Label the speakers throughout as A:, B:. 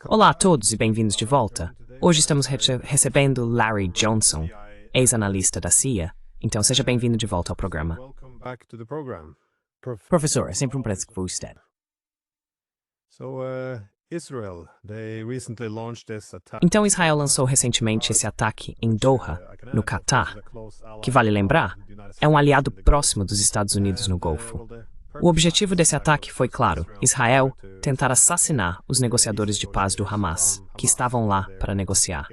A: Olá a todos e bem-vindos de volta. Hoje estamos recebendo Larry Johnson, ex-analista da CIA. Então seja bem-vindo de volta ao programa.
B: Professor, é sempre um prazer que você.
A: Então Israel lançou recentemente esse ataque em Doha, no Catar, que vale lembrar, é um aliado próximo dos Estados Unidos no Golfo. O objetivo desse ataque foi, claro, Israel tentar assassinar os negociadores de paz do Hamas, que estavam lá para negociar.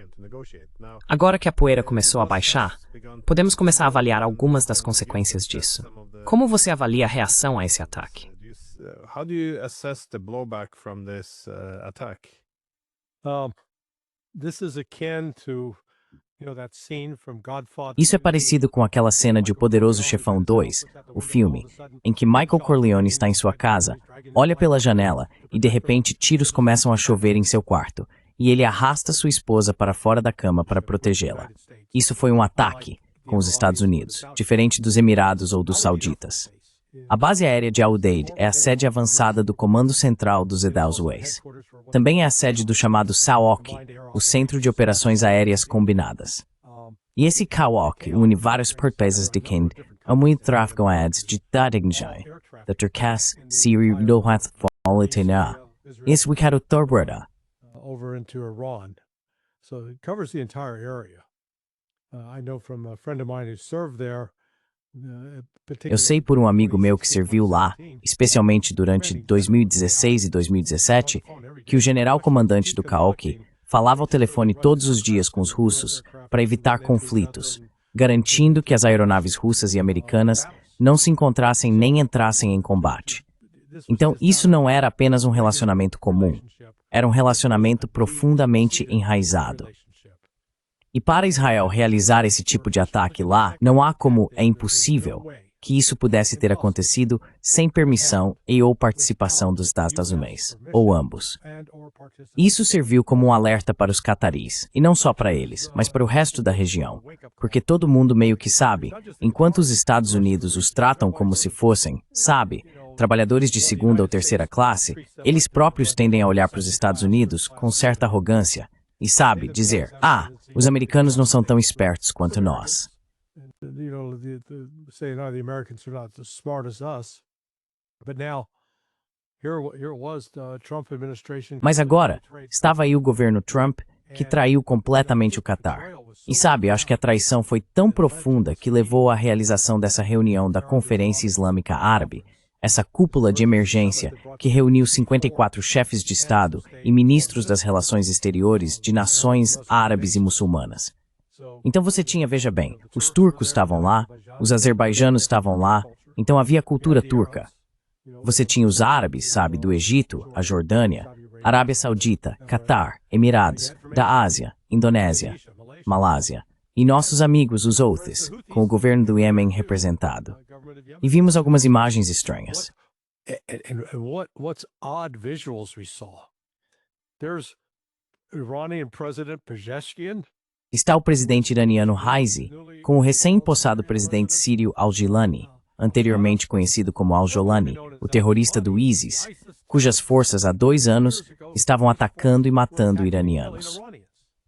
A: Agora que a poeira começou a baixar, podemos começar a avaliar algumas das consequências disso. Como você avalia a reação a esse ataque?
C: How do you assess the blowback from this attack?
D: This is akin to, that scene from Godfather.
B: Isso é parecido com aquela cena de O Poderoso Chefão 2, o filme, em que Michael Corleone está em sua casa, olha pela janela e de repente tiros começam a chover em seu quarto, e ele arrasta sua esposa para fora da cama para protegê-la. Isso foi um ataque com os Estados Unidos, diferente dos Emirados ou dos Sauditas. A base aérea de Al-Udeid é a sede avançada do Comando Central dos Edalsways. Também é a sede do chamado SAOC, o Centro de Operações Aéreas Combinadas. E esse CAOC une vários portugueses de quem há muito tráfego aéreos de Dadignjai, da Turquia, Síria e do Mauritânia. Isso ubicado Torbreda.
D: Over into Iran. So it covers the entire area. I know from a friend of mine who served there.
B: Eu sei por um amigo meu que serviu lá, especialmente durante 2016 e 2017, que o general comandante do CAOC falava ao telefone todos os dias com os russos para evitar conflitos, garantindo que as aeronaves russas e americanas não se encontrassem nem entrassem em combate. Então isso não era apenas um relacionamento comum, era um relacionamento profundamente enraizado. E para Israel realizar esse tipo de ataque lá, não há como é impossível que isso pudesse ter acontecido sem permissão e ou participação dos Estados Unidos, ou ambos. Isso serviu como um alerta para os cataris, e não só para eles, mas para o resto da região, porque todo mundo meio que sabe, enquanto os Estados Unidos os tratam como se fossem, trabalhadores de segunda ou terceira classe, eles próprios tendem a olhar para os Estados Unidos com certa arrogância, e dizer, os americanos não são tão espertos quanto nós. Mas agora, estava aí o governo Trump que traiu completamente o Catar. E acho que a traição foi tão profunda que levou à realização dessa reunião da Conferência Islâmica Árabe, essa cúpula de emergência que reuniu 54 chefes de Estado e ministros das relações exteriores de nações árabes e muçulmanas. Então você tinha, veja bem, os turcos estavam lá, os azerbaijanos estavam lá, então havia a cultura turca. Você tinha os árabes, do Egito, a Jordânia, Arábia Saudita, Catar, Emirados, da Ásia, Indonésia, Malásia, e nossos amigos, os Houthis, com o governo do Iêmen representado. E vimos algumas imagens estranhas.
D: What's odd visuals we saw? There's Iranian President Pezeshkian.
B: Está o presidente iraniano Raisi, com o recém-impossado presidente sírio Al-Gilani, anteriormente conhecido como Al-Jolani, o terrorista do ISIS, cujas forças há 2 anos estavam atacando e matando iranianos.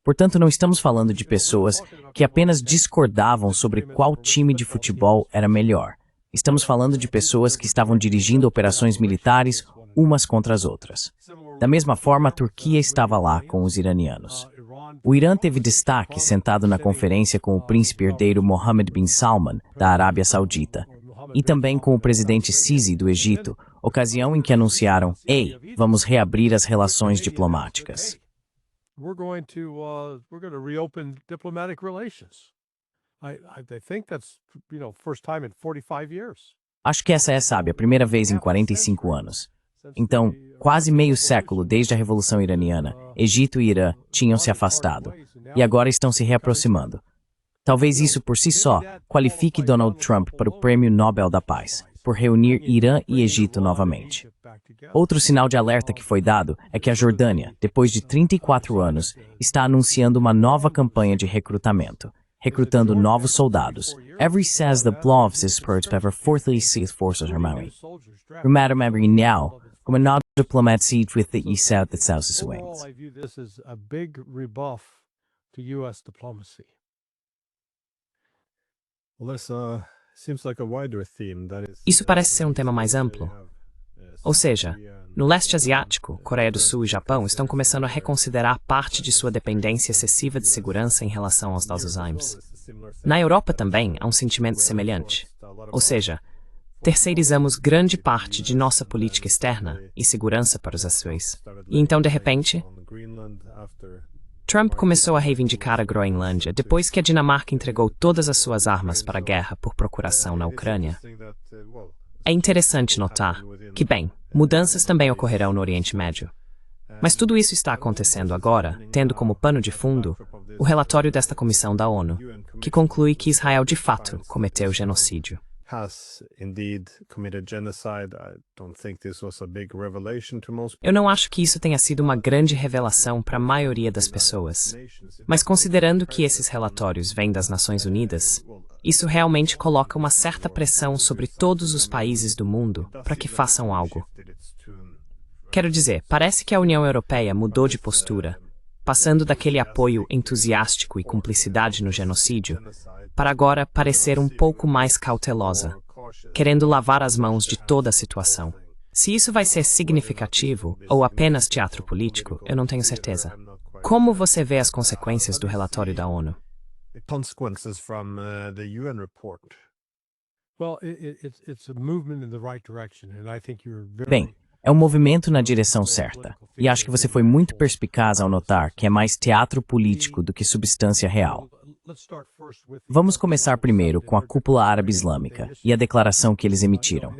B: Portanto, não estamos falando de pessoas que apenas discordavam sobre qual time de futebol era melhor. Estamos falando de pessoas que estavam dirigindo operações militares umas contra as outras. Da mesma forma, a Turquia estava lá com os iranianos. O Irã teve destaque sentado na conferência com o príncipe herdeiro Mohammed bin Salman, da Arábia Saudita, e também com o presidente Sisi, do Egito, ocasião em que anunciaram, vamos reabrir as relações diplomáticas.
D: We're going to reopen diplomatic relations. I think that's, first time in 45 years.
B: Acho que essa é, a primeira vez em 45 anos. Então, quase meio século desde a Revolução Iraniana, Egito e Irã tinham se afastado, e agora estão se reaproximando. Talvez isso por si só qualifique Donald Trump para o Prêmio Nobel da Paz, por reunir Irã e Egito novamente. Outro sinal de alerta que foi dado é que a Jordânia, depois de 34 anos, está anunciando uma nova campanha de recrutamento, recrutando novos soldados. Every says the Blovs is spurred ever 46th Forces Army. Now, como não diplomacia with the South that South
D: Overall, I view this as a big rebuff to U.S. diplomacy.
C: Well, this seems like a wider theme that is.
A: Isso parece ser um tema mais amplo. Ou seja, no leste asiático, Coreia do Sul e Japão estão começando a reconsiderar parte de sua dependência excessiva de segurança em relação aos enzymes. Na Europa também há um sentimento semelhante. Ou seja, terceirizamos grande parte de nossa política externa e segurança para os ações. E então, de repente, Trump começou a reivindicar a Groenlândia depois que a Dinamarca entregou todas as suas armas para a guerra por procuração na Ucrânia. É interessante notar que, bem, mudanças também ocorrerão no Oriente Médio. Mas tudo isso está acontecendo agora, tendo como pano de fundo o relatório desta comissão da ONU, que conclui que Israel de fato cometeu genocídio. Eu não acho que isso tenha sido uma grande revelação para a maioria das pessoas. Mas considerando que esses relatórios vêm das Nações Unidas, isso realmente coloca uma certa pressão sobre todos os países do mundo para que façam algo. Quero dizer, parece que a União Europeia mudou de postura, passando daquele apoio entusiástico e cumplicidade no genocídio, para agora parecer um pouco mais cautelosa, querendo lavar as mãos de toda a situação. Se isso vai ser significativo ou apenas teatro político, eu não tenho certeza. Como você vê as consequências do relatório da ONU?
C: Consequences from the UN report.
D: Well, it's a movement in the right direction, and I think you're very.
B: Bem, é um movimento na direção certa. E acho que você foi muito perspicaz ao notar que é mais teatro político do que substância real. Vamos começar primeiro com a Cúpula Árabe Islâmica e a declaração que eles emitiram.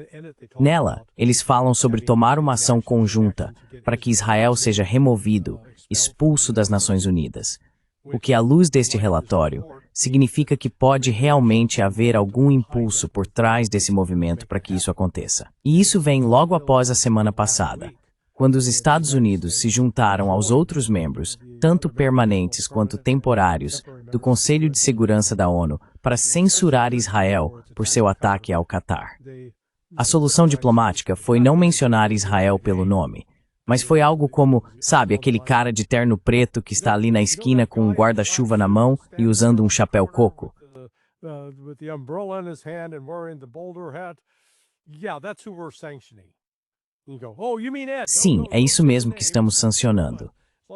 B: Nela, eles falam sobre tomar uma ação conjunta para que Israel seja removido, expulso das Nações Unidas. O que, à luz deste relatório, significa que pode realmente haver algum impulso por trás desse movimento para que isso aconteça. E isso vem logo após a semana passada, quando os Estados Unidos se juntaram aos outros membros, tanto permanentes quanto temporários, do Conselho de Segurança da ONU para censurar Israel por seu ataque ao Catar. A solução diplomática foi não mencionar Israel pelo nome, mas foi algo como, sabe, aquele cara de terno preto que está ali na esquina com um guarda-chuva na mão e usando um chapéu coco. Sim, é isso mesmo que estamos sancionando.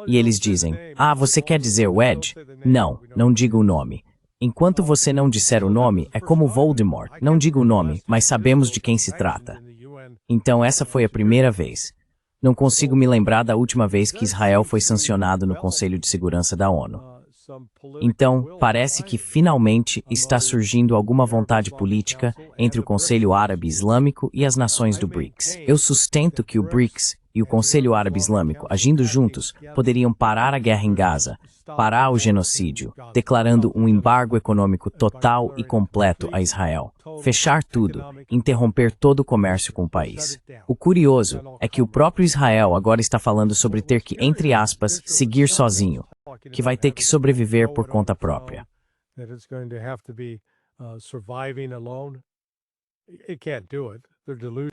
B: E eles dizem, você quer dizer o Ed? Não, não diga o nome. Enquanto você não disser o nome, é como Voldemort, não diga o nome, mas sabemos de quem se trata. Então essa foi a primeira vez. Não consigo me lembrar da última vez que Israel foi sancionado no Conselho de Segurança da ONU. Então, parece que finalmente está surgindo alguma vontade política entre o Conselho Árabe Islâmico e as nações do BRICS. Eu sustento que o BRICS e o Conselho Árabe Islâmico, agindo juntos, poderiam parar a guerra em Gaza, parar o genocídio, declarando um embargo econômico total e completo a Israel, fechar tudo, interromper todo o comércio com o país. O curioso é que o próprio Israel agora está falando sobre ter que, entre aspas, seguir sozinho, que vai ter que sobreviver por conta própria.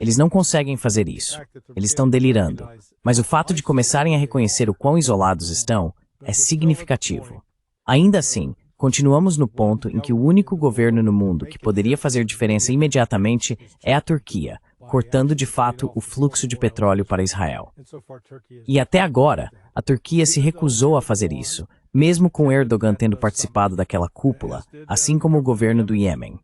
B: Eles não conseguem fazer isso. Eles estão delirando. Mas o fato de começarem a reconhecer o quão isolados estão é significativo. Ainda assim, continuamos no ponto em que o único governo no mundo que poderia fazer diferença imediatamente é a Turquia, cortando de fato o fluxo de petróleo para Israel. E até agora, a Turquia se recusou a fazer isso, mesmo com Erdogan tendo participado daquela cúpula, assim como o governo do Iêmen.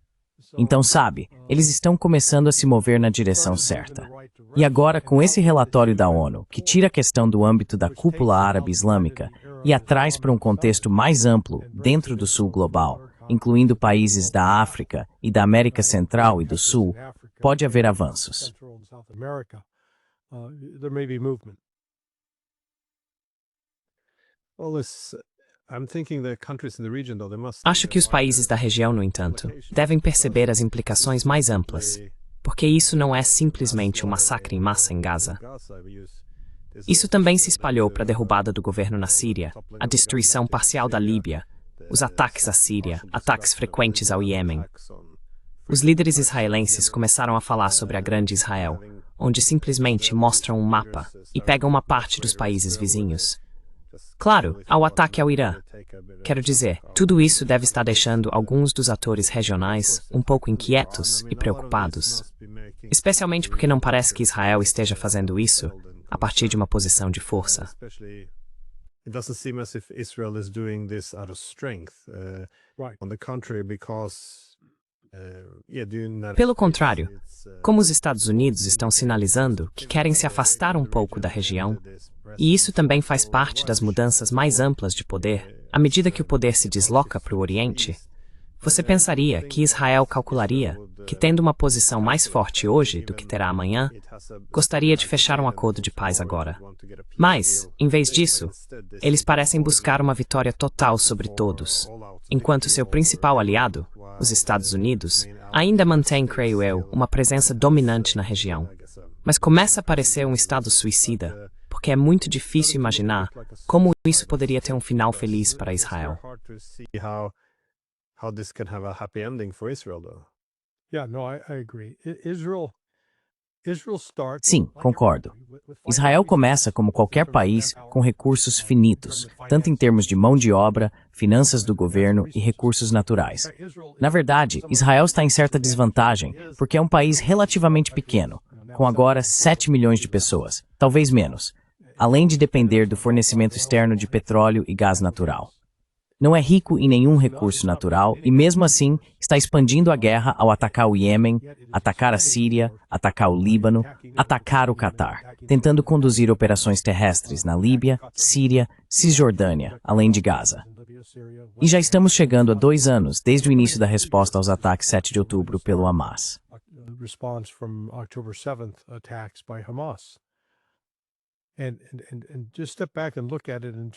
B: Então, sabe, eles estão começando a se mover na direção certa. E agora, com esse relatório da ONU, que tira a questão do âmbito da Cúpula Árabe Islâmica e a traz para um contexto mais amplo dentro do Sul global, incluindo países da África e da América Central e do Sul, pode haver avanços.
A: Acho que os países da região, no entanto, devem perceber as implicações mais amplas, porque isso não é simplesmente um massacre em massa em Gaza. Isso também se espalhou para a derrubada do governo na Síria, a destruição parcial da Líbia, os ataques à Síria, ataques frequentes ao Iêmen. Os líderes israelenses começaram a falar sobre a Grande Israel, onde simplesmente mostram um mapa e pegam uma parte dos países vizinhos. Claro, há o ataque ao Irã. Quero dizer, tudo isso deve estar deixando alguns dos atores regionais um pouco inquietos e preocupados. Especialmente porque não parece que Israel esteja fazendo isso a partir de uma posição de força.
C: It doesn't seem as if Israel is doing this out of strength. On the contrary, because
A: Pelo contrário, como os Estados Unidos estão sinalizando que querem se afastar um pouco da região, e isso também faz parte das mudanças mais amplas de poder, à medida que o poder se desloca para o Oriente, você pensaria que Israel calcularia que, tendo uma posição mais forte hoje do que terá amanhã, gostaria de fechar um acordo de paz agora. Mas, em vez disso, eles parecem buscar uma vitória total sobre todos, enquanto seu principal aliado, os Estados Unidos, ainda mantém, creio eu, uma presença dominante na região. Mas começa a parecer um estado suicida, porque é muito difícil imaginar como isso poderia ter um final feliz para Israel.
C: How this can have a happy ending for Israel, though.
D: Yeah, no, I agree. Israel starts.
B: Sim, concordo. Israel começa como qualquer país com recursos finitos, tanto em termos de mão de obra, finanças do governo e recursos naturais. Na verdade, Israel está em certa desvantagem, porque é um país relativamente pequeno, com agora 7 milhões de pessoas, talvez menos, além de depender do fornecimento externo de petróleo e gás natural. Não é rico em nenhum recurso natural e, mesmo assim, está expandindo a guerra ao atacar o Iêmen, atacar a Síria, atacar o Líbano, atacar o Catar, tentando conduzir operações terrestres na Líbia, Síria, Cisjordânia, além de Gaza. E já estamos chegando a 2 anos desde o início da resposta aos ataques 7 de outubro pelo Hamas.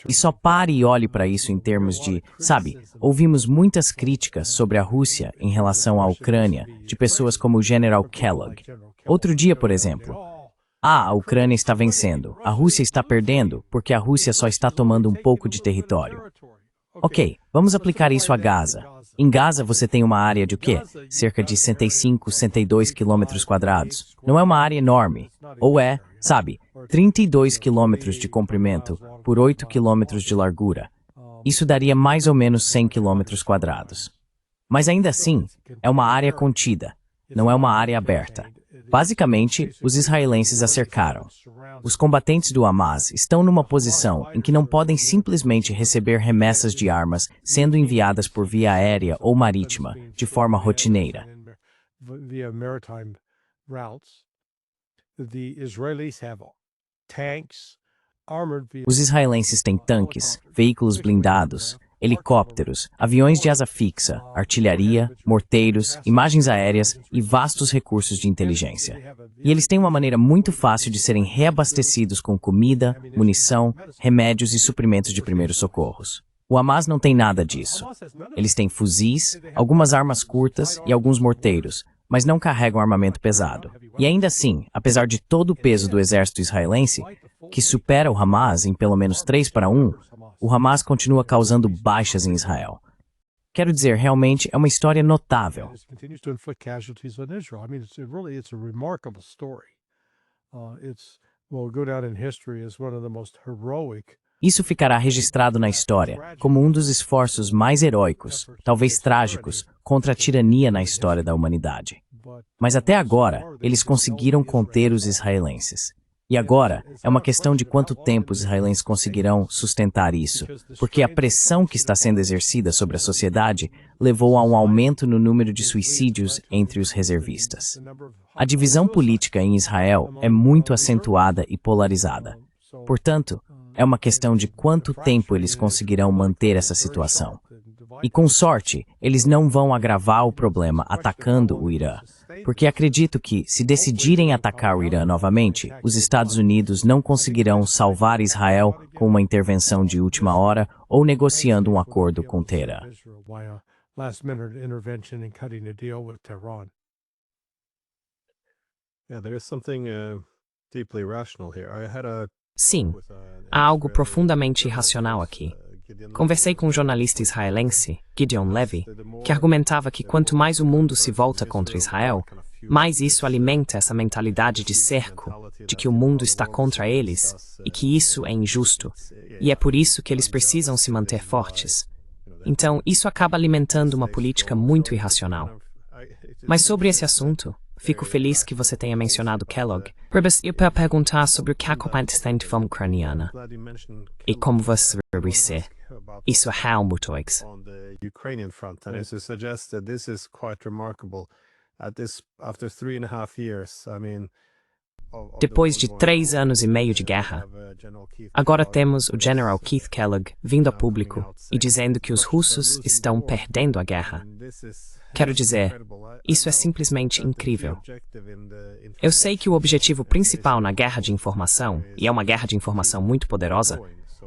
B: E só pare e olhe para isso em termos de, sabe, ouvimos muitas críticas sobre a Rússia em relação à Ucrânia, de pessoas como o General Kellogg. Outro dia, por exemplo, a Ucrânia está vencendo, a Rússia está perdendo, porque a Rússia só está tomando um pouco de território. Ok, vamos aplicar isso a Gaza. Em Gaza você tem uma área de o quê? Cerca de 65, 62 quilômetros quadrados. Não é uma área enorme. Ou é, sabe, 32 quilômetros de comprimento por 8 quilômetros de largura. Isso daria mais ou menos 100 quilômetros quadrados. Mas ainda assim, é uma área contida, não é uma área aberta. Basicamente, os israelenses a cercaram. Os combatentes do Hamas estão numa posição em que não podem simplesmente receber remessas de armas sendo enviadas por via aérea ou marítima, de forma rotineira. Os israelenses têm tanques, veículos blindados, helicópteros, aviões de asa fixa, artilharia, morteiros, imagens aéreas e vastos recursos de inteligência. E eles têm uma maneira muito fácil de serem reabastecidos com comida, munição, remédios e suprimentos de primeiros socorros. O Hamas não tem nada disso. Eles têm fuzis, algumas armas curtas e alguns morteiros, mas não carregam armamento pesado. E ainda assim, apesar de todo o peso do exército israelense, que supera o Hamas em pelo menos 3-1, o Hamas continua causando baixas em Israel. Quero dizer, realmente é uma história notável. Isso ficará registrado na história como um dos esforços mais heróicos, talvez trágicos, contra a tirania na história da humanidade. Mas até agora, eles conseguiram conter os israelenses. E agora, é uma questão de quanto tempo os israelenses conseguirão sustentar isso, porque a pressão que está sendo exercida sobre a sociedade levou a um aumento no número de suicídios entre os reservistas. A divisão política em Israel é muito acentuada e polarizada. Portanto, é uma questão de quanto tempo eles conseguirão manter essa situação. E com sorte, eles não vão agravar o problema atacando o Irã, porque acredito que, se decidirem atacar o Irã novamente, os Estados Unidos não conseguirão salvar Israel com uma intervenção de última hora ou negociando um acordo com Teherã.
A: Sim, há algo profundamente irracional aqui. Conversei com um jornalista israelense, Gideon Levy, que argumentava que quanto mais o mundo se volta contra Israel, Mas isso alimenta essa mentalidade de cerco, de que o mundo está contra eles e que isso é injusto. E é por isso que eles precisam se manter fortes. Então, isso acaba alimentando uma política muito irracional. Mas sobre esse assunto, fico feliz que você tenha mencionado Kellogg. Ribas, eu para perguntar sobre o que acontece na forma ucraniana. E como você vê isso é realmente
C: on the Ukrainian front, and as you suggested, this is quite remarkable. After 3.5 years, I mean,
A: Depois de 3 anos e meio de guerra, agora temos o General Keith Kellogg vindo a público e dizendo que os russos estão perdendo a guerra. Quero dizer, isso é simplesmente incrível. Eu sei que o objetivo principal na guerra de informação, e é uma guerra de informação muito poderosa,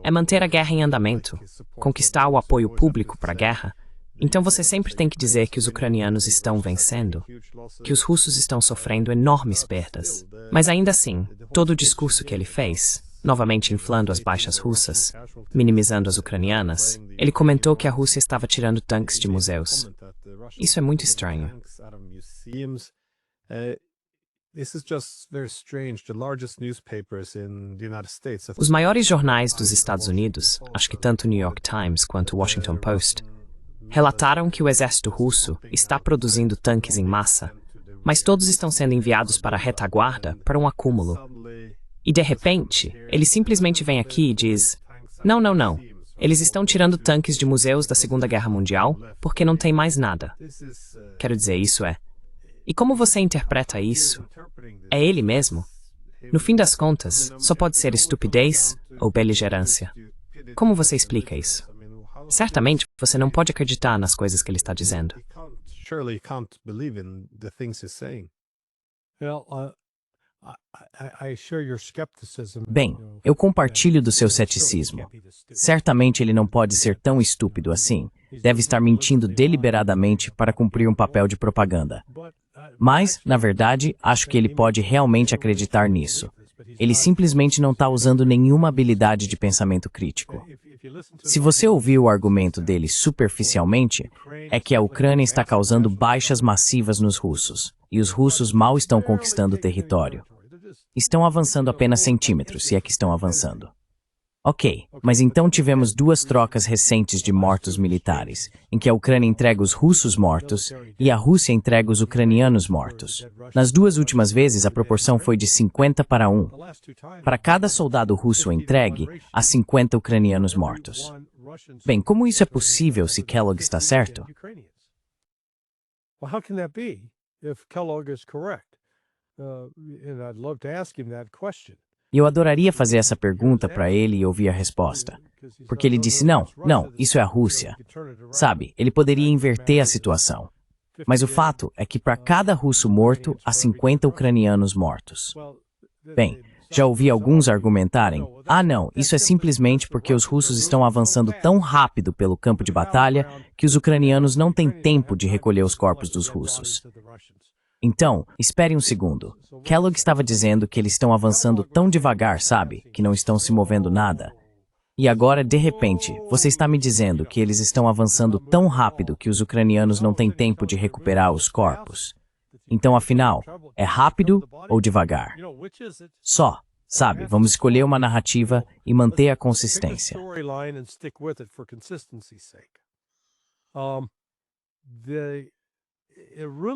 A: é manter a guerra em andamento, conquistar o apoio público para a guerra. Então você sempre tem que dizer que os ucranianos estão vencendo, que os russos estão sofrendo enormes perdas. Mas ainda assim, todo o discurso que ele fez, novamente inflando as baixas russas, minimizando as ucranianas, ele comentou que a Rússia estava tirando tanques de museus. Isso é muito estranho. Os maiores jornais dos Estados Unidos, acho que tanto o New York Times quanto o Washington Post, relataram que o exército russo está produzindo tanques em massa, mas todos estão sendo enviados para a retaguarda para um acúmulo. E de repente, ele simplesmente vem aqui e diz: não, não, não, eles estão tirando tanques de museus da Segunda Guerra Mundial porque não tem mais nada. Quero dizer, isso é. E como você interpreta isso? É ele mesmo? No fim das contas, só pode ser estupidez ou beligerância. Como você explica isso? Certamente, você não pode acreditar nas coisas que ele está dizendo.
B: Bem, eu compartilho do seu ceticismo. Certamente ele não pode ser tão estúpido assim. Deve estar mentindo deliberadamente para cumprir um papel de propaganda. Mas, na verdade, acho que ele pode realmente acreditar nisso. Ele simplesmente não está usando nenhuma habilidade de pensamento crítico. Se você ouvir o argumento dele superficialmente, é que a Ucrânia está causando baixas massivas nos russos, e os russos mal estão conquistando território. Estão avançando apenas centímetros, se é que estão avançando. Ok, mas então tivemos 2 trocas recentes de mortos militares, em que a Ucrânia entrega os russos mortos e a Rússia entrega os ucranianos mortos. Nas 2 últimas vezes, a proporção foi de 50 para 1. Para cada soldado russo entregue, há 50 ucranianos mortos. Bem, como isso é possível se Kellogg está certo?
D: Well, how can that be if Kellogg is correct? And I'd love to ask him that question.
B: E eu adoraria fazer essa pergunta para ele e ouvir a resposta. Porque ele disse, não, isso é a Rússia. Sabe, ele poderia inverter a situação. Mas o fato é que para cada russo morto, há 50 ucranianos mortos. Bem, já ouvi alguns argumentarem, não, isso é simplesmente porque os russos estão avançando tão rápido pelo campo de batalha que os ucranianos não têm tempo de recolher os corpos dos russos. Então, espere um segundo. Kellogg estava dizendo que eles estão avançando tão devagar, sabe? Que não estão se movendo nada. E agora, de repente, você está me dizendo que eles estão avançando tão rápido que os ucranianos não têm tempo de recuperar os corpos. Então, afinal, é rápido ou devagar? Só, sabe, vamos escolher uma narrativa e manter a consistência.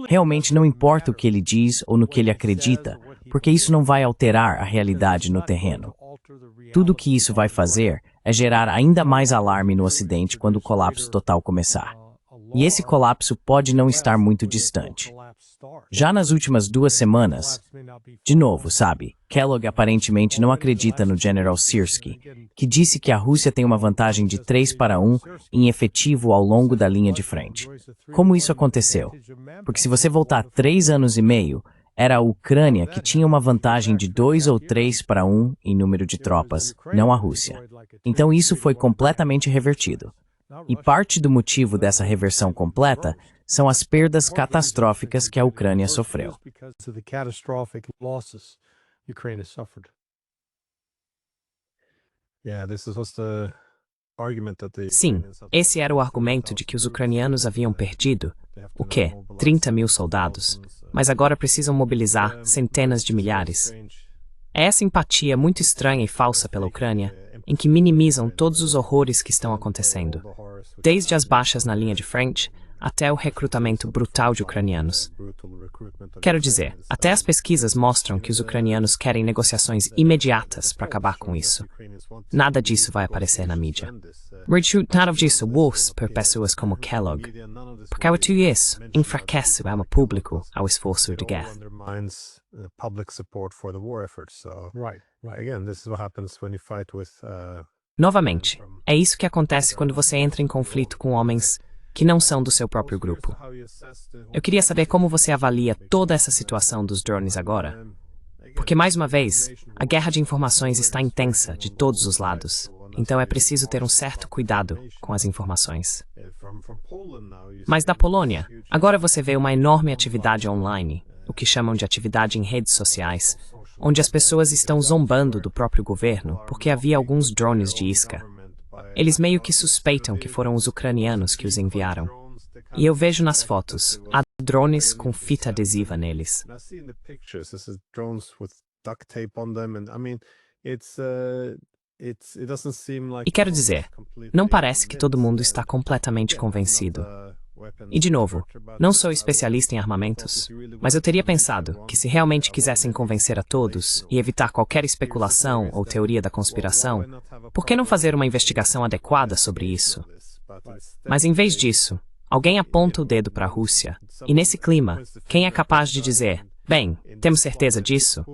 B: Realmente não importa o que ele diz ou no que ele acredita, porque isso não vai alterar a realidade no terreno. Tudo que isso vai fazer é gerar ainda mais alarme no Ocidente quando o colapso total começar. E esse colapso pode não estar muito distante. Já nas últimas 2 semanas, de novo, sabe, Kellogg aparentemente não acredita no General Syrskyi, que disse que a Rússia tem uma vantagem de 3 para 1 em efetivo ao longo da linha de frente. Como isso aconteceu? Porque se você voltar 3 anos e meio, era a Ucrânia que tinha uma vantagem de 2 ou 3 para 1 em número de tropas, não a Rússia. Então isso foi completamente revertido. E parte do motivo dessa reversão completa são as perdas catastróficas que a Ucrânia sofreu.
A: Sim, esse era o argumento de que os ucranianos haviam perdido, o quê? 30 mil soldados. mas agora precisam mobilizar centenas de milhares. É essa empatia muito estranha e falsa pela Ucrânia, em que minimizam todos os horrores que estão acontecendo, desde as baixas na linha de frente até o recrutamento brutal de ucranianos. Quero dizer, até as pesquisas mostram que os ucranianos querem negociações imediatas para acabar com isso. Nada disso vai aparecer na mídia. Nada disso ouço por pessoas como Kellogg, porque ao tudo isso enfraquece o público ao esforço de guerra. Novamente, é isso que acontece quando você entra em conflito com homens que não são do seu próprio grupo. Eu queria saber como você avalia toda essa situação dos drones agora. Porque, mais uma vez, a guerra de informações está intensa de todos os lados. Então é preciso ter um certo cuidado com as informações. Mas da Polônia, agora você vê uma enorme atividade online, o que chamam de atividade em redes sociais, onde as pessoas estão zombando do próprio governo porque havia alguns drones de isca. Eles meio que suspeitam que foram os ucranianos que os enviaram. E eu vejo nas fotos, há drones com fita adesiva neles. E quero dizer, não parece que todo mundo está completamente convencido. E de novo, não sou especialista em armamentos, mas eu teria pensado que se realmente quisessem convencer a todos e evitar qualquer especulação ou teoria da conspiração, por que não fazer uma investigação adequada sobre isso? Mas em vez disso, alguém aponta o dedo para a Rússia, e nesse clima, quem é capaz de dizer, bem, temos certeza disso?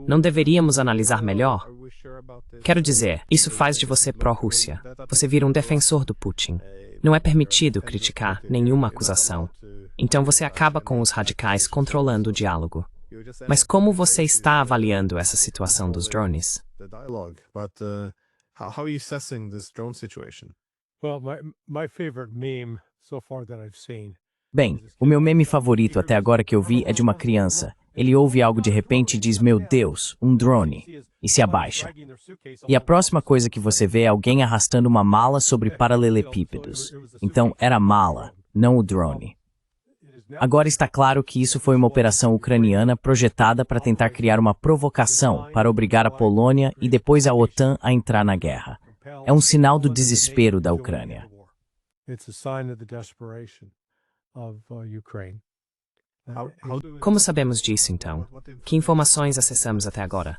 A: Não deveríamos analisar melhor? Quero dizer, isso faz de você pró-Rússia. Você vira um defensor do Putin. Não é permitido criticar nenhuma acusação. Então você acaba com os radicais controlando o diálogo. Mas como você está avaliando essa situação dos drones?
B: Bem, o meu meme favorito até agora que eu vi é de uma criança. Ele ouve algo de repente e diz, meu Deus, um drone, e se abaixa. E a próxima coisa que você vê é alguém arrastando uma mala sobre paralelepípedos. Então, era a mala, não o drone. Agora está claro que isso foi uma operação ucraniana projetada para tentar criar uma provocação para obrigar a Polônia e depois a OTAN a entrar na guerra. É um sinal do desespero da Ucrânia.
A: Como sabemos disso, então? Que informações acessamos até agora?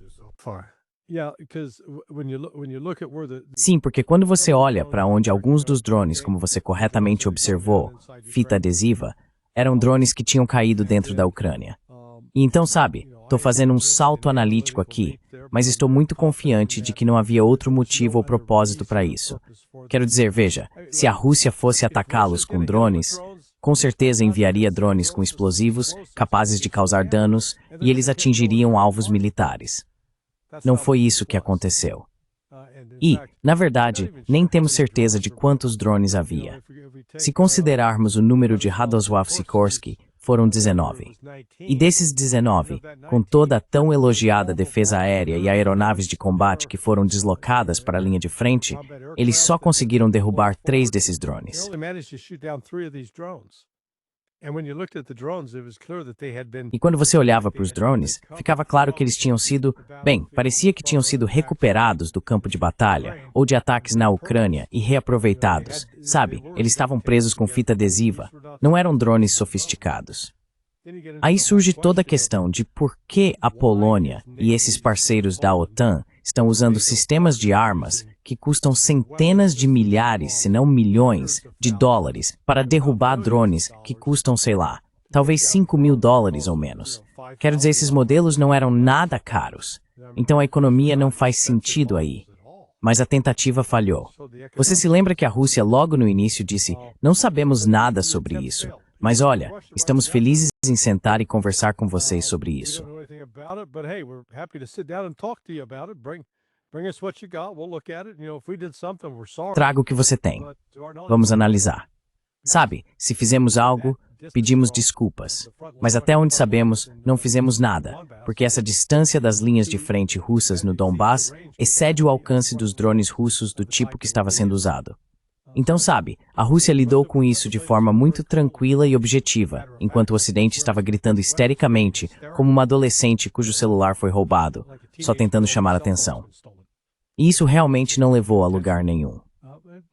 B: Sim, porque quando você olha para onde alguns dos drones, como você corretamente observou, fita adesiva, eram drones que tinham caído dentro da Ucrânia. E então, sabe, estou fazendo um salto analítico aqui, mas estou muito confiante de que não havia outro motivo ou propósito para isso. Quero dizer, veja, se a Rússia fosse atacá-los com drones, com certeza enviaria drones com explosivos, capazes de causar danos, e eles atingiriam alvos militares. Não foi isso que aconteceu. E, na verdade, nem temos certeza de quantos drones havia. Se considerarmos o número de Radosław Sikorski, foram 19. E desses 19, com toda a tão elogiada defesa aérea e aeronaves de combate que foram deslocadas para a linha de frente, eles só conseguiram derrubar 3 desses drones. E quando você olhava para os drones, ficava claro que eles tinham sido, bem, parecia que tinham sido recuperados do campo de batalha ou de ataques na Ucrânia e reaproveitados. Sabe, eles estavam presos com fita adesiva. Não eram drones sofisticados. Aí surge toda a questão de por que a Polônia e esses parceiros da OTAN estão usando sistemas de armas que custam centenas de milhares, se não milhões, de dólares para derrubar drones que custam, sei lá, talvez $5.000 ou menos. Quero dizer, esses modelos não eram nada caros. Então a economia não faz sentido aí. Mas a tentativa falhou. Você se lembra que a Rússia logo no início disse, não sabemos nada sobre isso. Mas olha, estamos felizes em sentar e conversar com vocês sobre isso. Traga o que você tem. Vamos analisar. Sabe, se fizemos algo, pedimos desculpas. Mas até onde sabemos, não fizemos nada, porque essa distância das linhas de frente russas no Donbass excede o alcance dos drones russos do tipo que estava sendo usado. Então, sabe, a Rússia lidou com isso de forma muito tranquila e objetiva, enquanto o Ocidente estava gritando histericamente como uma adolescente cujo celular foi roubado, só tentando chamar atenção. E isso realmente não levou a lugar nenhum.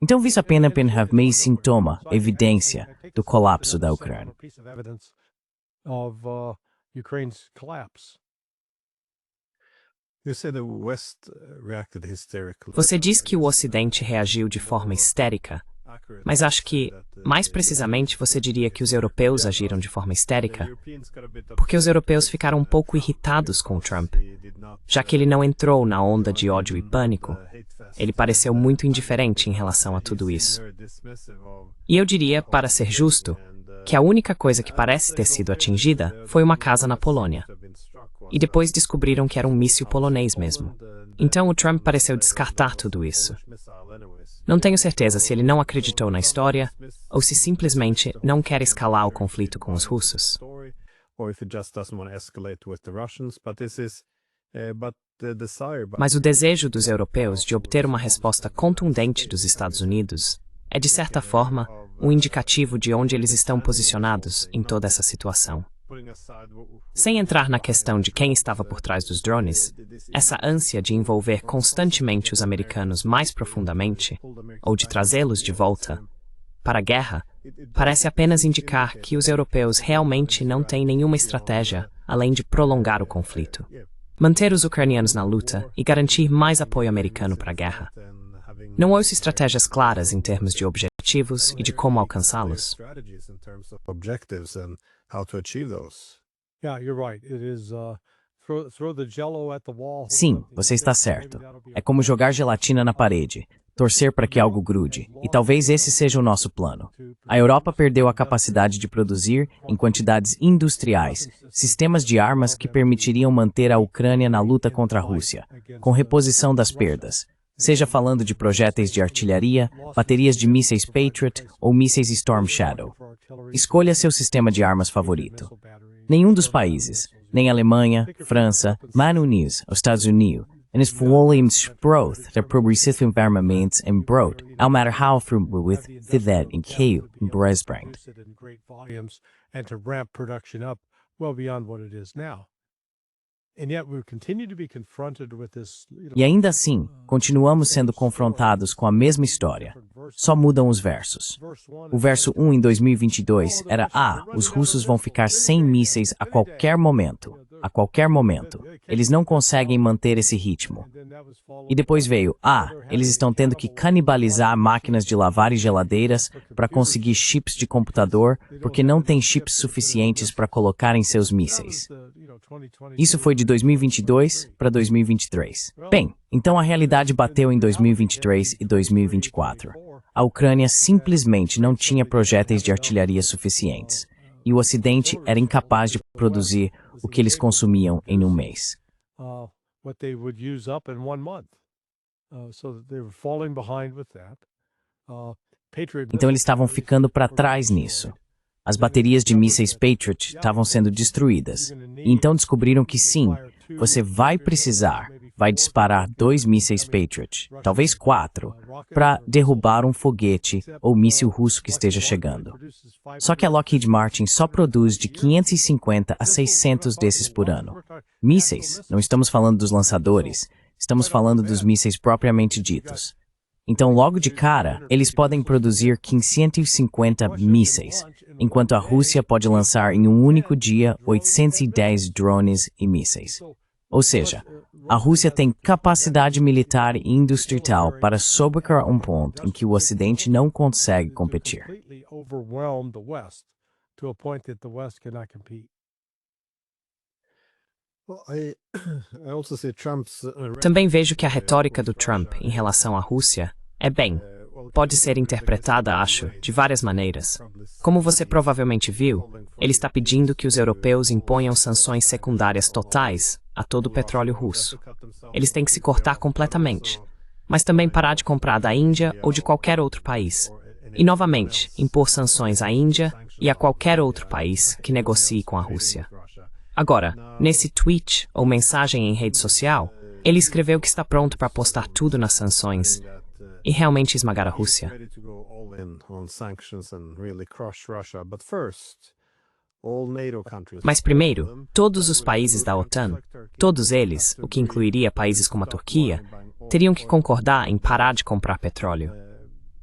B: Então, isso apenas é sintoma, evidência do colapso da Ucrânia.
A: Você diz que o Ocidente reagiu de forma histérica, mas acho que, mais precisamente, você diria que os europeus agiram de forma histérica, porque os europeus ficaram um pouco irritados com o Trump, já que ele não entrou na onda de ódio e pânico. Ele pareceu muito indiferente em relação a tudo isso. E eu diria, para ser justo, que a única coisa que parece ter sido atingida foi uma casa na Polônia. E depois descobriram que era um míssil polonês mesmo. Então o Trump pareceu descartar tudo isso. Não tenho certeza se ele não acreditou na história ou se simplesmente não quer escalar o conflito com os russos. Mas o desejo dos europeus de obter uma resposta contundente dos Estados Unidos é, de certa forma, um indicativo de onde eles estão posicionados em toda essa situação. Sem entrar na questão de quem estava por trás dos drones, essa ânsia de envolver constantemente os americanos mais profundamente, ou de trazê-los de volta para a guerra, parece apenas indicar que os europeus realmente não têm nenhuma estratégia além de prolongar o conflito, manter os ucranianos na luta e garantir mais apoio americano para a guerra. Não ouço estratégias claras em termos de objetivos e de como alcançá-los.
B: Sim, você está certo. É como jogar gelatina na parede, torcer para que algo grude, e talvez esse seja o nosso plano. A Europa perdeu a capacidade de produzir, em quantidades industriais, sistemas de armas que permitiriam manter a Ucrânia na luta contra a Rússia, com reposição das perdas, seja falando de projéteis de artilharia, baterias de mísseis Patriot ou mísseis Storm Shadow. Escolha seu sistema de armas favorito. Nenhum dos países, nem Alemanha, França, Unidos, os Estados Unidos, and its volume sprout the progressive environments and broad, no matter how from with that in Kyiv and Brezbrand.
D: And to ramp production up well beyond what it is now. And yet we continue to be confronted with this,
B: E ainda assim, continuamos sendo confrontados com a mesma história. Só mudam os versos. O verso 1 em 2022 era: os russos vão ficar sem mísseis a qualquer momento. A qualquer momento. Eles não conseguem manter esse ritmo. E depois veio: eles estão tendo que canibalizar máquinas de lavar e geladeiras para conseguir chips de computador, porque não tem chips suficientes para colocar em seus mísseis. Isso foi de 2022 para 2023. Bem, então a realidade bateu em 2023 e 2024. A Ucrânia simplesmente não tinha projéteis de artilharia suficientes, e o Ocidente era incapaz de produzir o que eles consumiam em um mês. Então eles estavam ficando para trás nisso. As baterias de mísseis Patriot estavam sendo destruídas. E então descobriram que sim, você vai disparar 2 mísseis Patriot, talvez 4, para derrubar um foguete ou míssil russo que esteja chegando. Só que a Lockheed Martin só produz de 550 a 600 desses por ano. Mísseis, não estamos falando dos lançadores, estamos falando dos mísseis propriamente ditos. Então, logo de cara, eles podem produzir 550 mísseis, enquanto a Rússia pode lançar em um único dia 810 drones e mísseis. Ou seja, a Rússia tem capacidade militar e industrial para sobrecarregar um ponto em que o Ocidente não consegue competir.
A: Também vejo que a retórica do Trump em relação à Rússia pode ser interpretada, acho, de várias maneiras. Como você provavelmente viu, ele está pedindo que os europeus imponham sanções secundárias totais a todo o petróleo russo. Eles têm que se cortar completamente, mas também parar de comprar da Índia ou de qualquer outro país. E, novamente, impor sanções à Índia e a qualquer outro país que negocie com a Rússia. Agora, nesse tweet ou mensagem em rede social, ele escreveu que está pronto para postar tudo nas sanções e realmente esmagar a Rússia. Mas primeiro, todos os países da OTAN, todos eles, o que incluiria países como a Turquia, teriam que concordar em parar de comprar petróleo.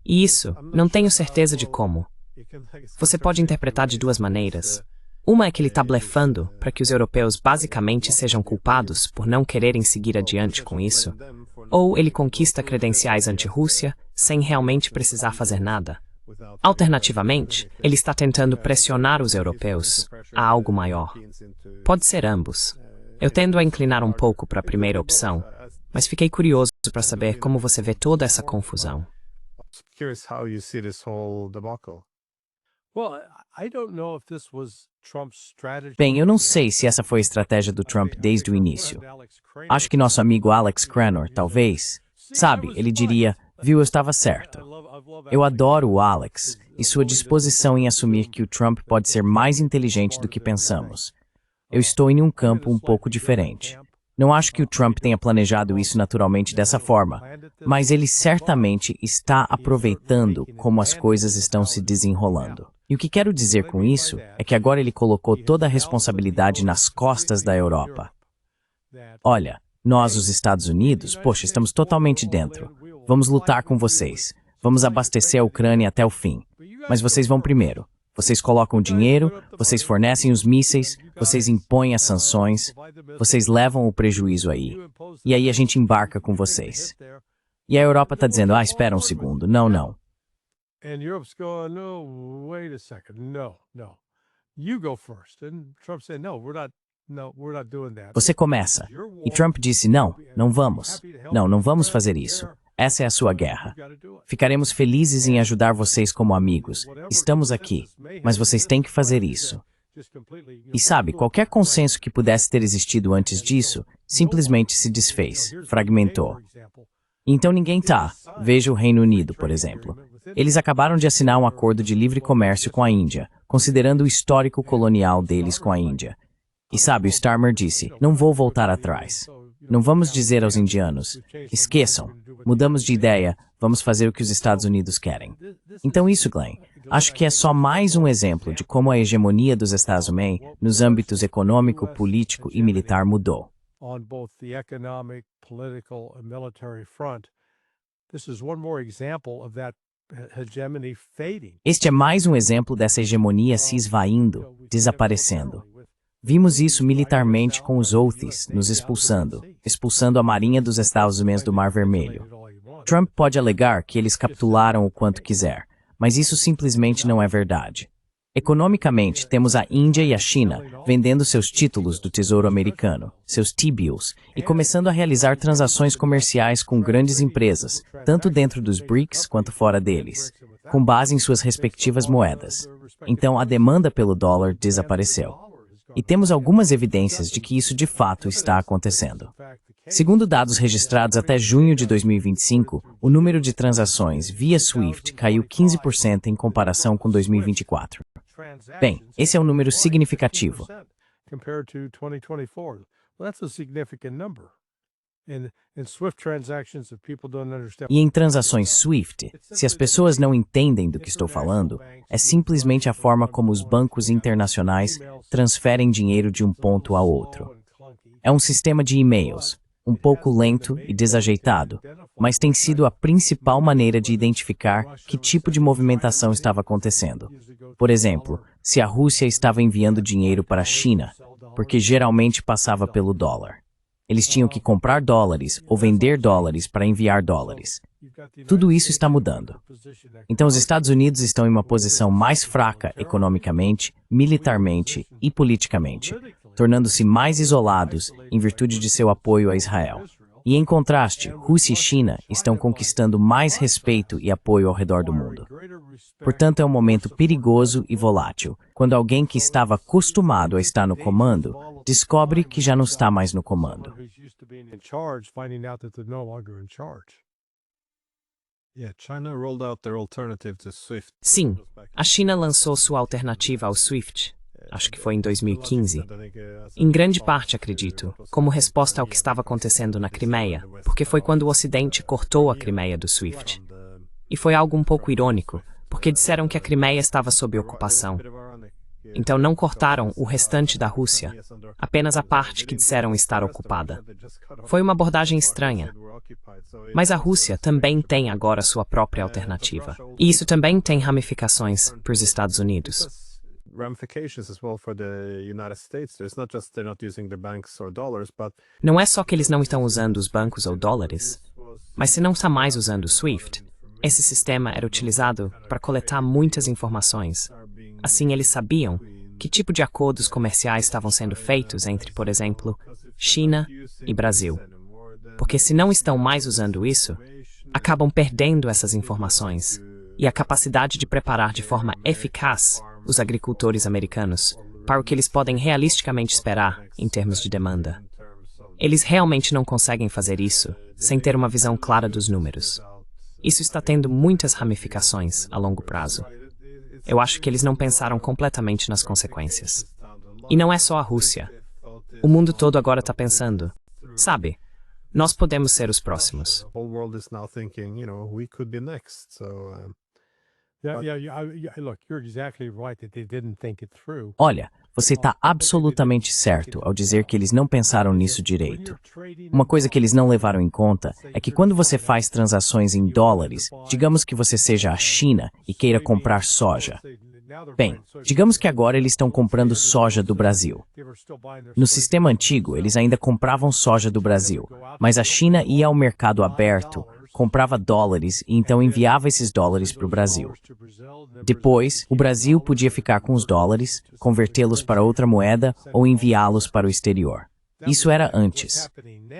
A: E isso, não tenho certeza de como. Você pode interpretar de duas maneiras. Uma é que ele está blefando para que os europeus basicamente sejam culpados por não quererem seguir adiante com isso, ou ele conquista credenciais anti-Rússia sem realmente precisar fazer nada. Alternativamente, ele está tentando pressionar os europeus a algo maior. Pode ser ambos. Eu tendo a inclinar um pouco para a primeira opção, mas fiquei curioso para saber como você vê toda essa confusão.
B: Bem, eu não sei se essa foi a estratégia do Trump desde o início. Acho que nosso amigo Alex Cranor, talvez, sabe, ele diria, viu, eu estava certo. Eu adoro o Alex e sua disposição em assumir que o Trump pode ser mais inteligente do que pensamos. Eu estou em um campo um pouco diferente. Não acho que o Trump tenha planejado isso naturalmente dessa forma, mas ele certamente está aproveitando como as coisas estão se desenrolando. E o que quero dizer com isso é que agora ele colocou toda a responsabilidade nas costas da Europa. Olha, nós, os Estados Unidos, poxa, estamos totalmente dentro. Vamos lutar com vocês. Vamos abastecer a Ucrânia até o fim. Mas vocês vão primeiro. Vocês colocam o dinheiro, vocês fornecem os mísseis, vocês impõem as sanções, vocês levam o prejuízo aí. E aí a gente embarca com vocês. E a Europa está dizendo, espera um segundo, não.
D: And Europe's going, no, wait a second, no. You go first. And Trump said, no, we're not doing that.
B: Você começa. E Trump disse, não vamos. Não vamos fazer isso. Essa é a sua guerra. Ficaremos felizes em ajudar vocês como amigos. Estamos aqui, mas vocês têm que fazer isso. E sabe, qualquer consenso que pudesse ter existido antes disso, simplesmente se desfez, fragmentou. Então ninguém tá. Veja o Reino Unido, por exemplo. Eles acabaram de assinar um acordo de livre comércio com a Índia, considerando o histórico colonial deles com a Índia. E sabe, o Starmer disse, não vou voltar atrás. Não vamos dizer aos indianos, esqueçam, mudamos de ideia, vamos fazer o que os Estados Unidos querem. Então isso, Glenn, acho que é só mais um exemplo de como a hegemonia dos Estados Unidos nos âmbitos econômico, político e militar mudou.
D: On both the economic, political, and military front. This is one more example of that hegemony fading.
B: Este é mais um exemplo dessa hegemonia se esvaindo, desaparecendo. Vimos isso militarmente com os Houthis nos expulsando a Marinha dos Estados Unidos do Mar Vermelho. Trump pode alegar que eles capitularam o quanto quiser, mas isso simplesmente não é verdade. Economicamente, temos a Índia e a China vendendo seus títulos do Tesouro Americano, seus T-bills, e começando a realizar transações comerciais com grandes empresas, tanto dentro dos BRICS quanto fora deles, com base em suas respectivas moedas. Então, a demanda pelo dólar desapareceu. E temos algumas evidências de que isso de fato está acontecendo. Segundo dados registrados até junho de 2025, o número de transações via SWIFT caiu 15% em comparação com 2024. Bem, esse é um número significativo. E em transações SWIFT, se as pessoas não entendem do que estou falando, é simplesmente a forma como os bancos internacionais transferem dinheiro de um ponto a outro. É um sistema de e-mails, um pouco lento e desajeitado, mas tem sido a principal maneira de identificar que tipo de movimentação estava acontecendo. Por exemplo, se a Rússia estava enviando dinheiro para a China, porque geralmente passava pelo dólar. Eles tinham que comprar dólares ou vender dólares para enviar dólares. Tudo isso está mudando. Então os Estados Unidos estão em uma posição mais fraca economicamente, militarmente e politicamente, tornando-se mais isolados em virtude de seu apoio a Israel. E em contraste, Rússia e China estão conquistando mais respeito e apoio ao redor do mundo. Portanto, é um momento perigoso e volátil, quando alguém que estava acostumado a estar no comando descobre que já não está mais no comando.
A: Sim, a China lançou sua alternativa ao SWIFT, acho que foi em 2015. Em grande parte, acredito, como resposta ao que estava acontecendo na Crimeia, porque foi quando o Ocidente cortou a Crimeia do SWIFT. E foi algo um pouco irônico, porque disseram que a Crimeia estava sob ocupação. Então não cortaram o restante da Rússia, apenas a parte que disseram estar ocupada. Foi uma abordagem estranha. Mas a Rússia também tem agora sua própria alternativa. E isso também tem ramificações para os Estados Unidos. Não é só que eles não estão usando os bancos ou dólares, mas se não está mais usando o SWIFT, esse sistema era utilizado para coletar muitas informações. Assim, eles sabiam que tipo de acordos comerciais estavam sendo feitos entre, por exemplo, China e Brasil. Porque se não estão mais usando isso, acabam perdendo essas informações e a capacidade de preparar de forma eficaz os agricultores americanos para o que eles podem realisticamente esperar em termos de demanda. Eles realmente não conseguem fazer isso sem ter uma visão clara dos números. Isso está tendo muitas ramificações a longo prazo. Eu acho que eles não pensaram completamente nas consequências. E não é só a Rússia. O mundo todo agora está pensando, sabe, nós podemos ser os próximos.
B: Olha, você está absolutamente certo ao dizer que eles não pensaram nisso direito. Uma coisa que eles não levaram em conta é que quando você faz transações em dólares, digamos que você seja a China e queira comprar soja. Bem, digamos que agora eles estão comprando soja do Brasil. No sistema antigo, eles ainda compravam soja do Brasil, mas a China ia ao mercado aberto, comprava dólares e então enviava esses dólares para o Brasil. Depois, o Brasil podia ficar com os dólares, convertê-los para outra moeda ou enviá-los para o exterior. Isso era antes.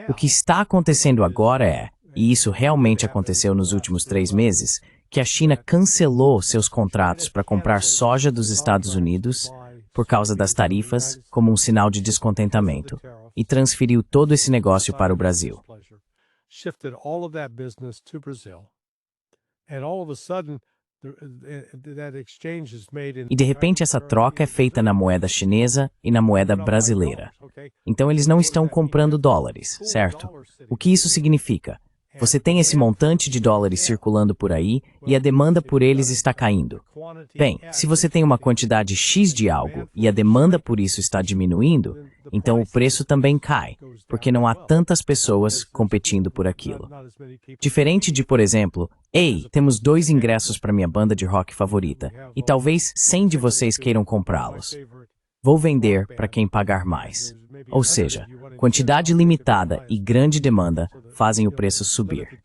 B: O que está acontecendo agora é, e isso realmente aconteceu nos últimos 3 meses, que a China cancelou seus contratos para comprar soja dos Estados Unidos por causa das tarifas, como um sinal de descontentamento, e transferiu todo esse negócio para o Brasil. E de repente essa troca é feita na moeda chinesa e na moeda brasileira. Então eles não estão comprando dólares, certo? O que isso significa? Você tem esse montante de dólares circulando por aí e a demanda por eles está caindo. Bem, se você tem uma quantidade X de algo e a demanda por isso está diminuindo, então o preço também cai, porque não há tantas pessoas competindo por aquilo. Diferente de, por exemplo, ei, temos 2 ingressos para minha banda de rock favorita e talvez 100 de vocês queiram comprá-los. Vou vender para quem pagar mais. Ou seja, quantidade limitada e grande demanda fazem o preço subir.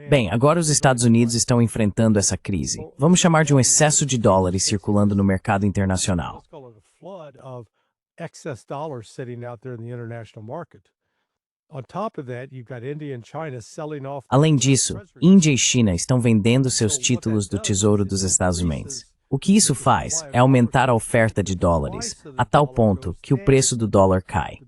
B: Bem, agora os Estados Unidos estão enfrentando essa crise. Vamos chamar de um excesso de dólares circulando no mercado internacional. Além disso, Índia e China estão vendendo seus títulos do Tesouro dos Estados Unidos. O que isso faz é aumentar a oferta de dólares, a tal ponto que o preço do dólar cai.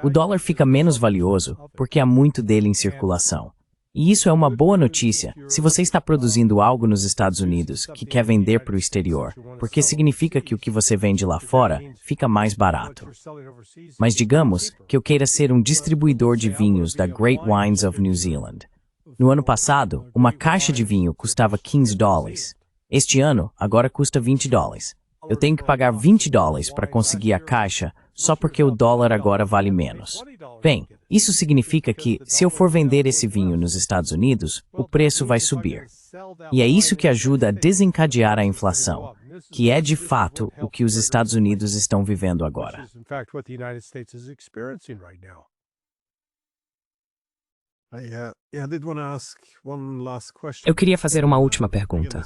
B: O dólar fica menos valioso porque há muito dele em circulação. E isso é uma boa notícia se você está produzindo algo nos Estados Unidos que quer vender para o exterior, porque significa que o que você vende lá fora fica mais barato. Mas digamos que eu queira ser um distribuidor de vinhos da Great Wines of New Zealand. No ano passado, uma caixa de vinho custava $15. Este ano, agora custa $20. Eu tenho que pagar $20 para conseguir a caixa só porque o dólar agora vale menos. Bem, isso significa que, se eu for vender esse vinho nos Estados Unidos, o preço vai subir. E é isso que ajuda a desencadear a inflação, que é de fato o que os Estados Unidos estão vivendo agora.
A: Eu queria fazer uma última pergunta.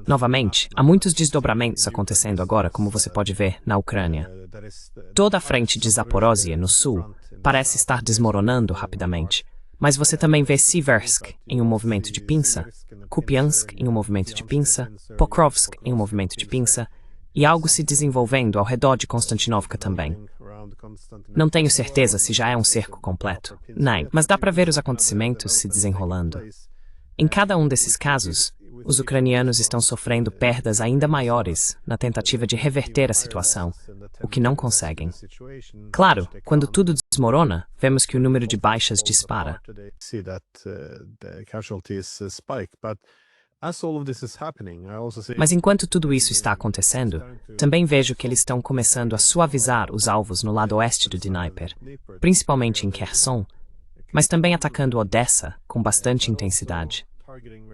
A: Novamente, há muitos desdobramentos acontecendo agora, como você pode ver, na Ucrânia. Toda a frente de Zaporozhye, no sul, parece estar desmoronando rapidamente. Mas você também vê Siversk em um movimento de pinça, Kupiansk em um movimento de pinça, Pokrovsk em um movimento de pinça, e algo se desenvolvendo ao redor de Konstantinovka também. Não tenho certeza se já é um cerco completo. Não, mas dá para ver os acontecimentos se desenrolando. Em cada um desses casos, os ucranianos estão sofrendo perdas ainda maiores na tentativa de reverter a situação, o que não conseguem. Claro, quando tudo desmorona, vemos que o número de baixas dispara.
C: As all of this is happening, I also see
A: Mas enquanto tudo isso está acontecendo, também vejo que eles estão começando a suavizar os alvos no lado oeste do Dnieper, principalmente em Kherson, mas também atacando Odessa com bastante intensidade.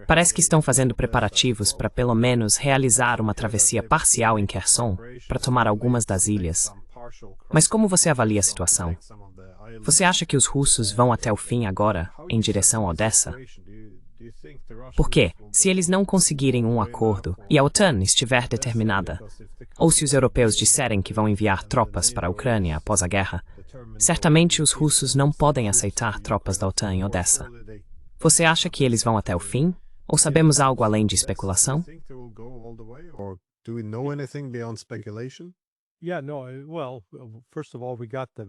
A: Parece que estão fazendo preparativos para pelo menos realizar uma travessia parcial em Kherson para tomar algumas das ilhas. Mas como você avalia a situação? Você acha que os russos vão até o fim agora, em direção a Odessa? Porque, se eles não conseguirem um acordo e a OTAN estiver determinada, ou se os europeus disserem que vão enviar tropas para a Ucrânia após a guerra, certamente os russos não podem aceitar tropas da OTAN em Odessa. Você acha que eles vão até o fim? Ou sabemos algo além de especulação?
C: do we know anything beyond speculation?
D: Yeah, no, well, first of all, we got the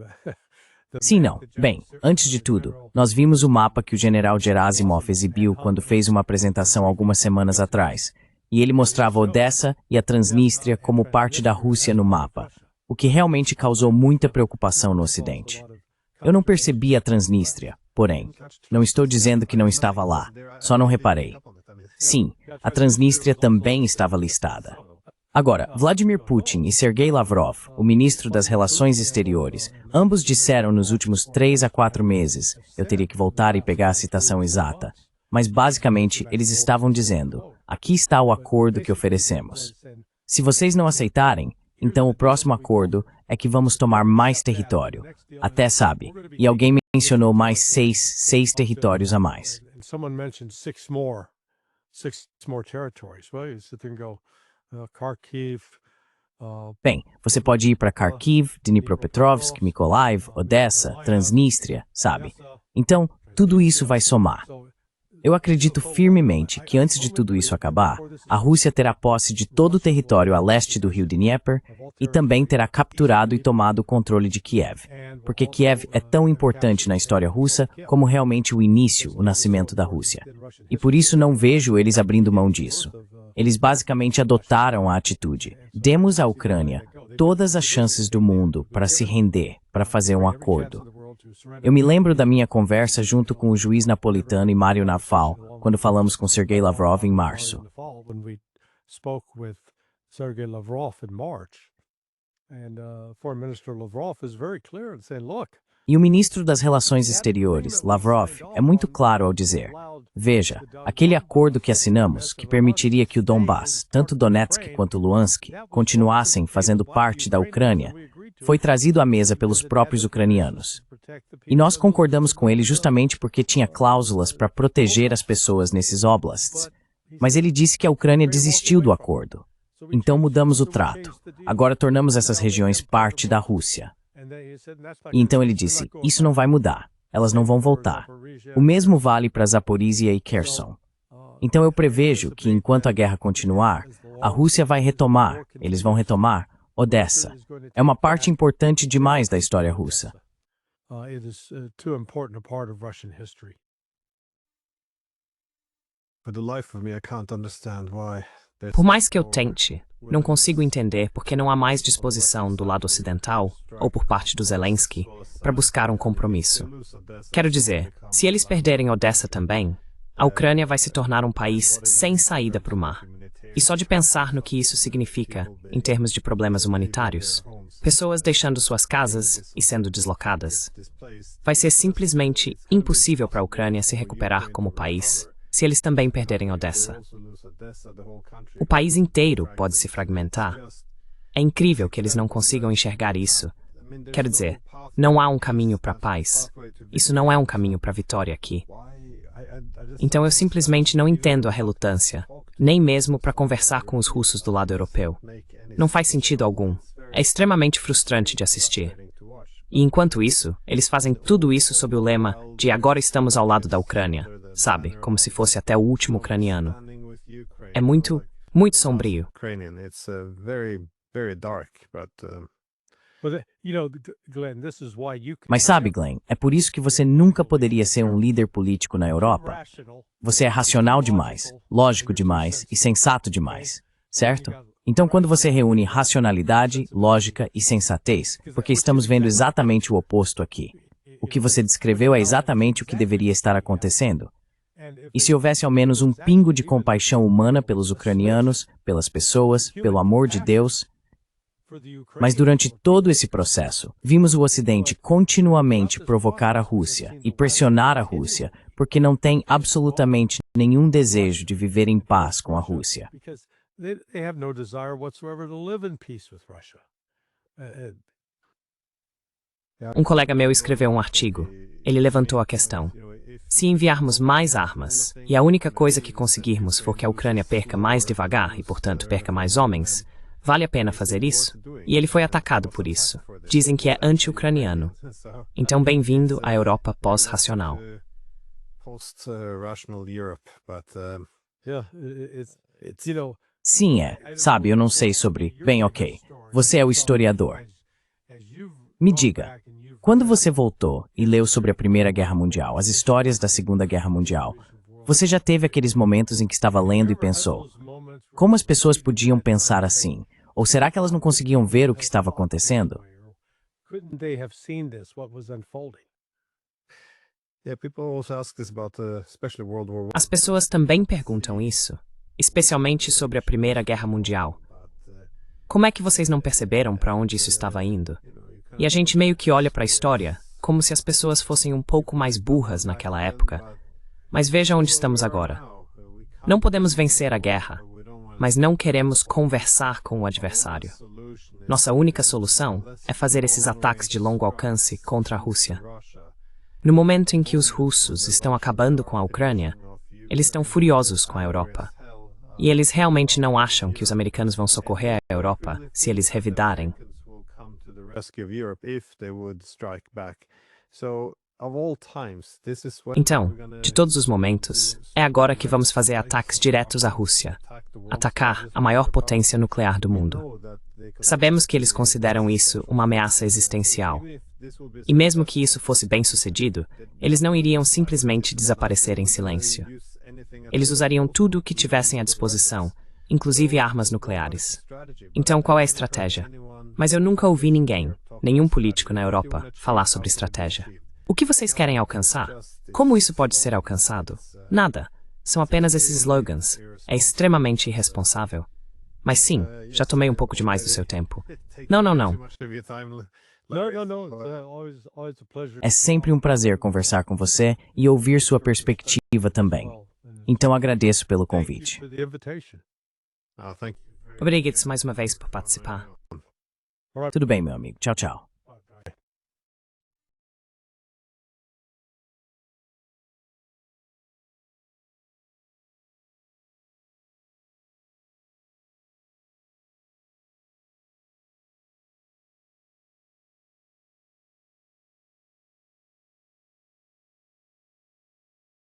B: Sim, não. Bem, antes de tudo, nós vimos o mapa que o general Gerasimov exibiu quando fez uma apresentação algumas semanas atrás. E ele mostrava Odessa e a Transnistria como parte da Rússia no mapa, o que realmente causou muita preocupação no Ocidente. Eu não percebi a Transnistria, porém, não estou dizendo que não estava lá, só não reparei. Sim, a Transnistria também estava listada. Agora, Vladimir Putin e Sergei Lavrov, o ministro das Relações Exteriores, ambos disseram nos últimos 3 a 4 meses, eu teria que voltar e pegar a citação exata, mas basicamente eles estavam dizendo, aqui está o acordo que oferecemos. Se vocês não aceitarem, então o próximo acordo é que vamos tomar mais território. Até sabe, e alguém mencionou mais seis territórios a mais.
D: Someone mentioned six more territories. Well, you sit there and go, Kharkiv.
B: Bem, você pode ir para Kharkiv, Dnipropetrovsk, Mykolaiv, Odessa, Transnistria, sabe? Então, tudo isso vai somar. Eu acredito firmemente que antes de tudo isso acabar, a Rússia terá posse de todo o território a leste do rio Dnieper e também terá capturado e tomado o controle de Kiev, porque Kiev é tão importante na história russa como realmente o início, o nascimento da Rússia. E por isso não vejo eles abrindo mão disso. Eles basicamente adotaram a atitude. Demos à Ucrânia todas as chances do mundo para se render, para fazer um acordo. Eu me lembro da minha conversa junto com o juiz napolitano e Mário Naval, quando falamos com Sergei Lavrov em março. E o ministro das Relações Exteriores, Lavrov, é muito claro ao dizer, veja, aquele acordo que assinamos, que permitiria que o Donbass, tanto Donetsk quanto Luhansk, continuassem fazendo parte da Ucrânia, foi trazido à mesa pelos próprios ucranianos. E nós concordamos com ele justamente porque tinha cláusulas para proteger as pessoas nesses oblasts. Mas ele disse que a Ucrânia desistiu do acordo. Então mudamos o trato. Agora tornamos essas regiões parte da Rússia. E então ele disse, isso não vai mudar. Elas não vão voltar. O mesmo vale para Zaporizhia e Kherson. Então eu prevejo que enquanto a guerra continuar, a Rússia vai retomar, eles vão retomar, Odessa. É uma parte importante demais da história russa.
A: Por mais que eu tente, não consigo entender por que não há mais disposição do lado ocidental, ou por parte do Zelensky, para buscar um compromisso. Quero dizer, se eles perderem Odessa também, a Ucrânia vai se tornar um país sem saída para o mar. E só de pensar no que isso significa, em termos de problemas humanitários, pessoas deixando suas casas e sendo deslocadas, vai ser simplesmente impossível para a Ucrânia se recuperar como país, se eles também perderem Odessa. O país inteiro pode se fragmentar. É incrível que eles não consigam enxergar isso. Quero dizer, não há um caminho para a paz. Isso não é um caminho para a vitória aqui. Então eu simplesmente não entendo a relutância, nem mesmo para conversar com os russos do lado europeu. Não faz sentido algum. É extremamente frustrante de assistir. E enquanto isso, eles fazem tudo isso sob o lema de agora estamos ao lado da Ucrânia, sabe? Como se fosse até o último ucraniano. É muito sombrio.
B: Mas sabe, Glenn, é por isso que você nunca poderia ser um líder político na Europa. Você é racional demais, lógico demais e sensato demais, certo? Então, quando você reúne racionalidade, lógica e sensatez, porque estamos vendo exatamente o oposto aqui. O que você descreveu é exatamente o que deveria estar acontecendo. E se houvesse ao menos um pingo de compaixão humana pelos ucranianos, pelas pessoas, pelo amor de Deus. Mas durante todo esse processo, vimos o Ocidente continuamente provocar a Rússia e pressionar a Rússia, porque não tem absolutamente nenhum desejo de viver em paz com a Rússia.
A: Um colega meu escreveu um artigo. Ele levantou a questão. Se enviarmos mais armas, e a única coisa que conseguirmos for que a Ucrânia perca mais devagar e, portanto, perca mais homens, vale a pena fazer isso? E ele foi atacado por isso. Dizem que é anti-ucraniano. Então, bem-vindo à Europa pós-racional.
B: Sim, sabe, eu não sei sobre... Bem, ok. Você é o historiador. Me diga, quando você voltou e leu sobre a Primeira Guerra Mundial, as histórias da Segunda Guerra Mundial, você já teve aqueles momentos em que estava lendo e pensou, como as pessoas podiam pensar assim? Ou será que elas não conseguiam ver o que estava acontecendo?
A: As pessoas também perguntam isso, especialmente sobre a Primeira Guerra Mundial. Como é que vocês não perceberam para onde isso estava indo? E a gente meio que olha para a história como se as pessoas fossem um pouco mais burras naquela época. Mas veja onde estamos agora. Não podemos vencer a guerra, mas não queremos conversar com o adversário. Nossa única solução é fazer esses ataques de longo alcance contra a Rússia. No momento em que os russos estão acabando com a Ucrânia, eles estão furiosos com a Europa. E eles realmente não acham que os americanos vão socorrer a Europa se eles revidarem. Então, de todos os momentos, é agora que vamos fazer ataques diretos à Rússia, atacar a maior potência nuclear do mundo. Sabemos que eles consideram isso uma ameaça existencial. E mesmo que isso fosse bem sucedido, eles não iriam simplesmente desaparecer em silêncio. Eles usariam tudo o que tivessem à disposição, inclusive armas nucleares. Então, qual é a estratégia? Mas eu nunca ouvi ninguém, nenhum político na Europa, falar sobre estratégia. O que vocês querem alcançar? Como isso pode ser alcançado? Nada. São apenas esses slogans. É extremamente irresponsável. Mas sim, já tomei um pouco demais do seu tempo. Não.
B: É sempre um prazer conversar com você e ouvir sua perspectiva também. Então agradeço pelo convite.
A: Obrigado mais uma vez por participar.
B: Tudo bem, meu amigo. Tchau, tchau.